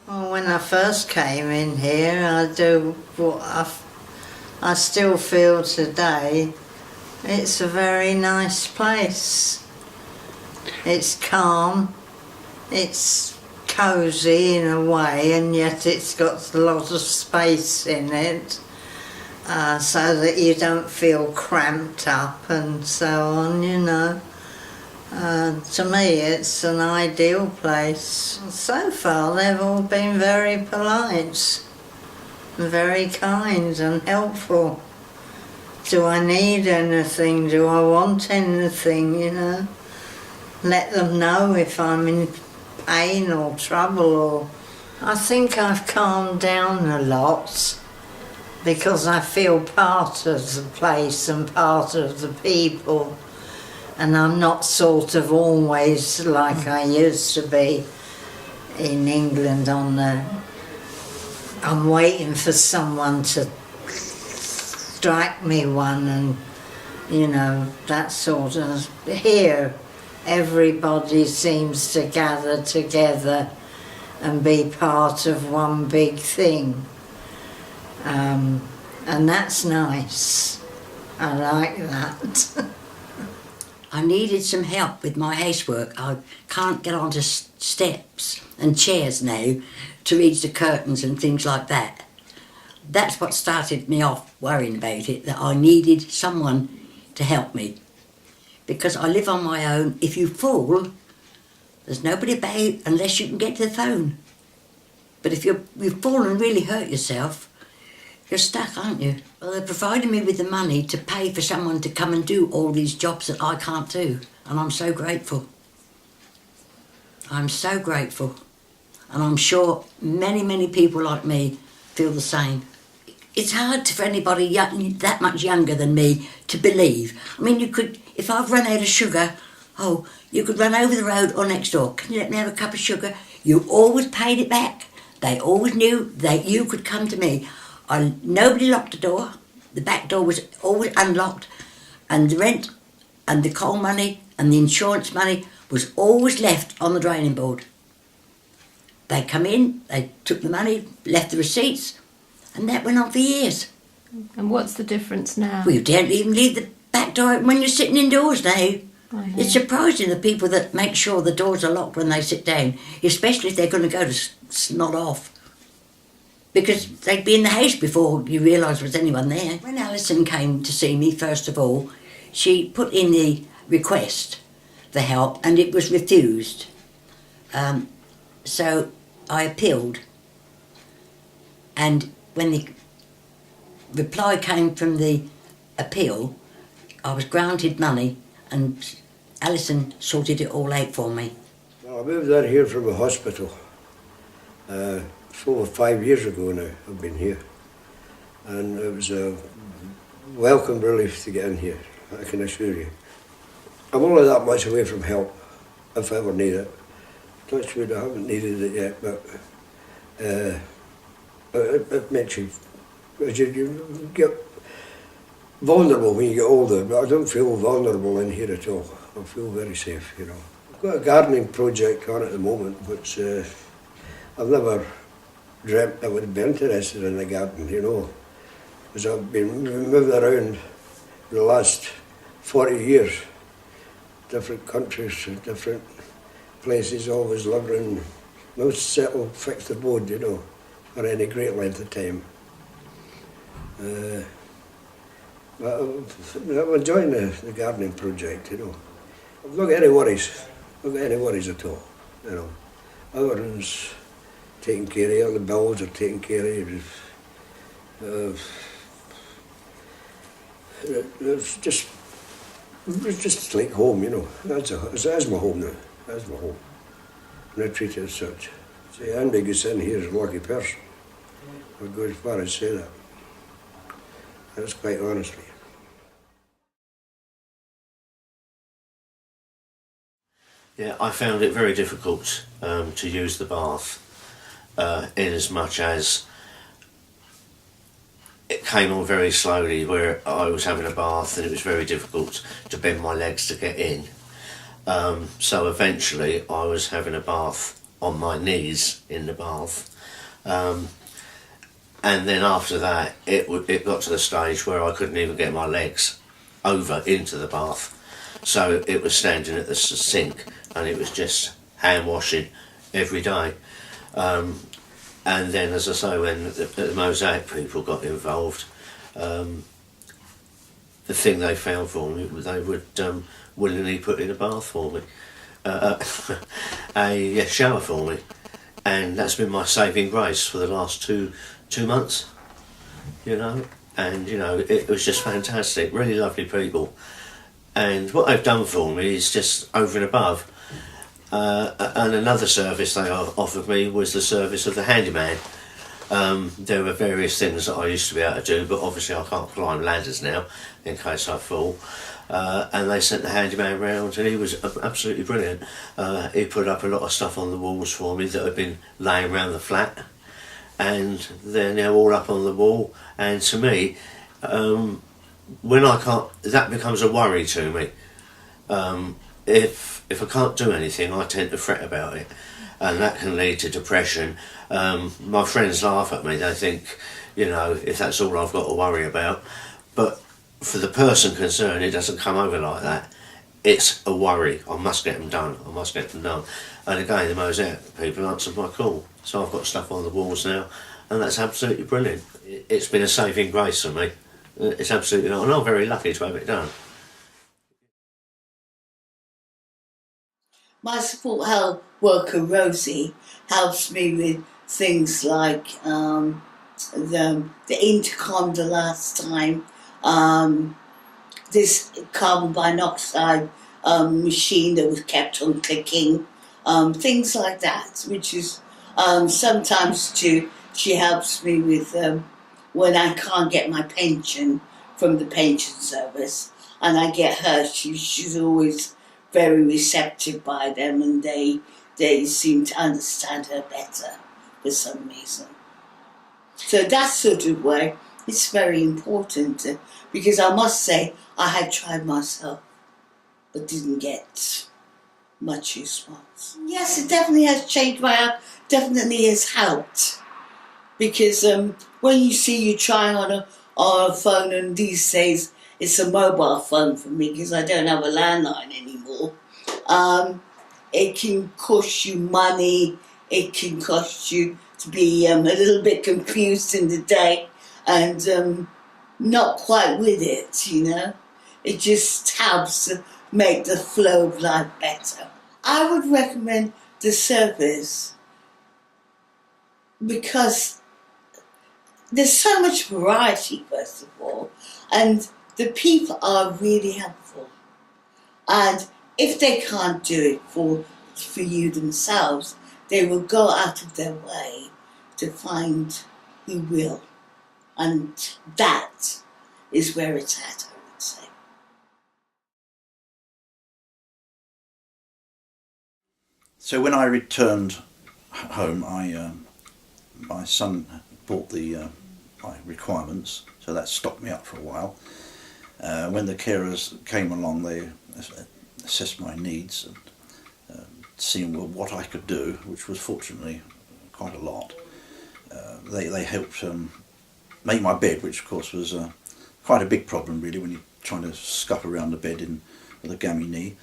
Well, when I first came in here, I do what I still feel today. It's a very nice place. It's calm, it's cosy in a way, and yet it's got a lot of space in it, so that you don't feel cramped up and so on, you know. To me, it's an ideal place. So far, they've all been very polite, very kind and helpful. Do I need anything? Do I want anything, you know? Let them know if I'm in pain or trouble. Or I think I've calmed down a lot because I feel part of the place and part of the people. And I'm not sort of always like I used to be in England I'm waiting for someone to strike me one and, you know, that sort of... Here, everybody seems to gather together and be part of one big thing. And that's nice. I like that. I needed some help with my housework. I can't get onto steps and chairs now to reach the curtains and things like that. That's what started me off worrying about it, that I needed someone to help me. Because I live on my own. If you fall, there's nobody about unless you can get to the phone. But if you've fallen and really hurt yourself, you're stuck, aren't you? Well, they're providing me with the money to pay for someone to come and do all these jobs that I can't do. And I'm so grateful. I'm so grateful. And I'm sure many, many people like me feel the same. It's hard for anybody that much younger than me to believe. I mean, you could, if I've run out of sugar, you could run over the road or next door. Can you let me have a cup of sugar? You always paid it back. They always knew that you could come to me. Nobody locked the door. The back door was always unlocked, and the rent and the coal money and the insurance money was always left on the draining board. They come in, they took the money, left the receipts, and that went on for years. And what's the difference now? Well, you don't even leave the back door open when you're sitting indoors now. It's surprising the people that make sure the doors are locked when they sit down, especially if they're going to go to snot off. Because they'd be in the house before you realised there was anyone there. When Alison came to see me, first of all, she put in the request for help and it was refused. So I appealed. And when the reply came from the appeal, I was granted money and Alison sorted it all out for me. Well, I moved in here from a hospital. It's over 5 years ago now I've been here, and it was a welcome relief to get in here, I can assure you. I'm only that much away from help, if I ever need it. Touch wood, I haven't needed it yet, but it makes you, you get vulnerable when you get older, but I don't feel vulnerable in here at all. I feel very safe, you know. I've got a gardening project on at the moment, which I've never dreamt I would be interested in the garden, you know, because I've been moving around the last 40 years, different countries, different places, always living in no settled, fixed abode, you know, for any great length of time. But I'm enjoying the gardening project, you know. I've not got any worries, at all, you know. Everyone's taken care of, all the bills are taken care of. It's just like home, you know. That's my home now. That's my home. And I treat it as such. See, anybody gets in here is a lucky person. I'd go as far as say that. That's quite honestly. Yeah, I found it very difficult to use the bath, in as much as it came on very slowly, where I was having a bath and it was very difficult to bend my legs to get in. So eventually I was having a bath on my knees in the bath, And then after that, it got to the stage where I couldn't even get my legs over into the bath. So it was standing at the sink, and it was just hand washing every day. And then, as I say, when the Mosaic people got involved, the thing they found for me, they would willingly put in a bath for me, a shower for me, and that's been my saving grace for the last two months, you know. And you know, it was just fantastic, really lovely people. And what they've done for me is just over and above. And another service they offered me was the service of the handyman. There were various things that I used to be able to do, but obviously I can't climb ladders now in case I fall. And they sent the handyman round, and he was absolutely brilliant. He put up a lot of stuff on the walls for me that had been laying around the flat, and they're now all up on the wall. And to me, when I can't, that becomes a worry to me. If I can't do anything, I tend to fret about it, and that can lead to depression. My friends laugh at me. They think, you know, if that's all I've got to worry about. But for the person concerned, it doesn't come over like that. It's a worry. I must get them done. I must get them done. And again, the Mosaic people answered my call. So I've got stuff on the walls now, and that's absolutely brilliant. It's been a saving grace for me. It's absolutely not, and I'm very lucky to have it done. My support health worker Rosie helps me with things like the intercom the last time, this carbon monoxide machine that was kept on clicking, things like that, which is sometimes too, she helps me with when I can't get my pension from the pension service, and I get her, she's always very receptive by them, and they seem to understand her better for some reason. So that sort of way, it's very important, because I must say I had tried myself but didn't get much response. Yes, it definitely has changed my life, definitely has helped, because when you see you trying on a phone, and these days it's a mobile phone for me because I don't have a landline anymore. It can cost you money, it can cost you to be a little bit confused in the day and not quite with it, you know. It just helps to make the flow of life better. I would recommend the service because there's so much variety, first of all, and the people are really helpful. And if they can't do it for you themselves, they will go out of their way to find who will. And that is where it's at, I would say. So when I returned home, my son bought my requirements, so that stopped me up for a while. When the carers came along, they assessed my needs and seeing what I could do, which was fortunately quite a lot. They helped make my bed, which of course was quite a big problem really when you're trying to scuff around the bed with a gammy knee.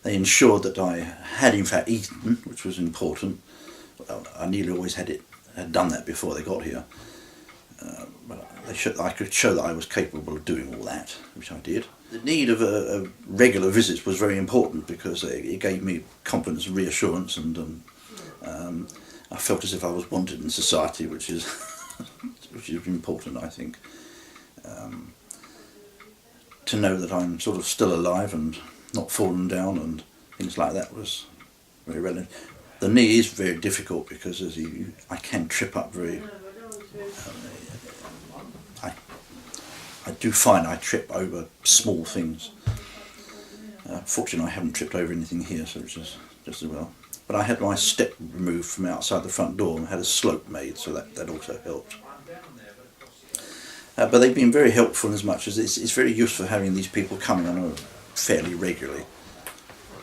They ensured that I had in fact eaten, which was important. I nearly always had done that before they got here. But I could show that I was capable of doing all that, which I did. The need of regular visits was very important because it gave me confidence and reassurance, and I felt as if I was wanted in society, which is which is important, I think. To know that I'm sort of still alive and not fallen down and things like that was very relevant. The knee is very difficult because I can trip up very. I do find I trip over small things. Fortunately, I haven't tripped over anything here, so it's just as well. But I had my step removed from outside the front door and had a slope made, so that also helped. But they've been very helpful in as much as it's very useful having these people coming on fairly regularly.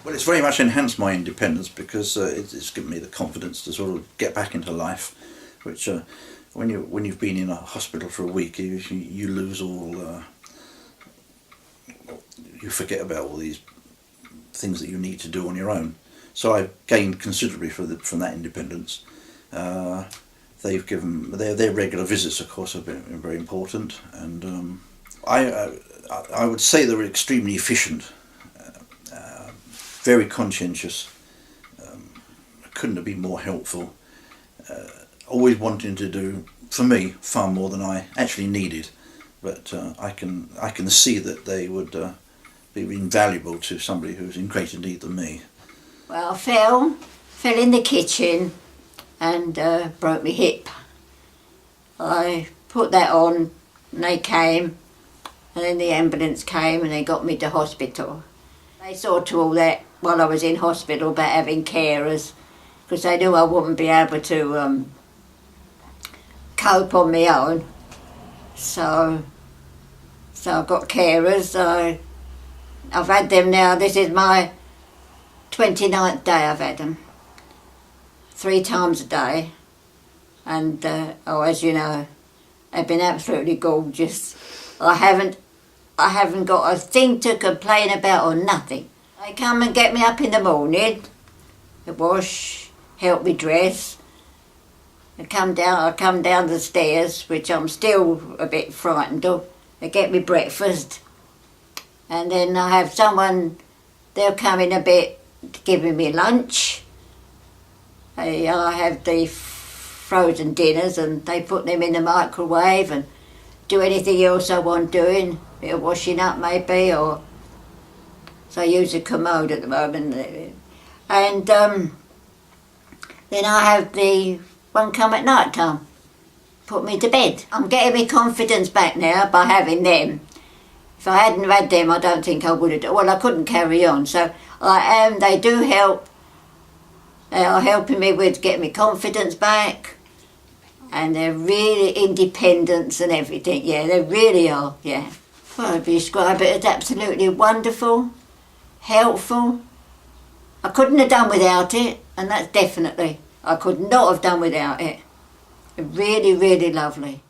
Well, it's very much enhanced my independence because it's given me the confidence to sort of get back into life, which when you've been in a hospital for a week, you lose all, you forget about all these things that you need to do on your own. So I've gained considerably from that independence. They've given their regular visits, of course, have been very important, and I would say they were extremely efficient. Very conscientious, couldn't have been more helpful, always wanting to do, for me, far more than I actually needed, but I can see that they would be invaluable to somebody who's in greater need than me. Well, I fell in the kitchen and broke my hip. I put that on and they came, and then the ambulance came and they got me to hospital. They saw to all that while I was in hospital about having carers, because they knew I wouldn't be able to cope on my own. So I've got carers. I've had them now. This is my 29th day I've had them. 3 times a day. And as you know, they've been absolutely gorgeous. I haven't got a thing to complain about or nothing. They come and get me up in the morning, to wash, help me dress. I come down the stairs, which I'm still a bit frightened of. They get me breakfast, and then I have someone, they'll come in a bit giving me lunch. I have the frozen dinners and they put them in the microwave and do anything else I want doing. Bit of washing up maybe, or so I use a commode at the moment. And then I have the one come at night time, put me to bed. I'm getting my confidence back now by having them. If I hadn't had them, I don't think I would have done. Well, I couldn't carry on. So they do help. They are helping me with getting my confidence back. And they're really independent and everything. Yeah, they really are, yeah. Well, I'd describe it as absolutely wonderful, helpful. I couldn't have done without it, and that's definitely, I could not have done without it. Really, really lovely.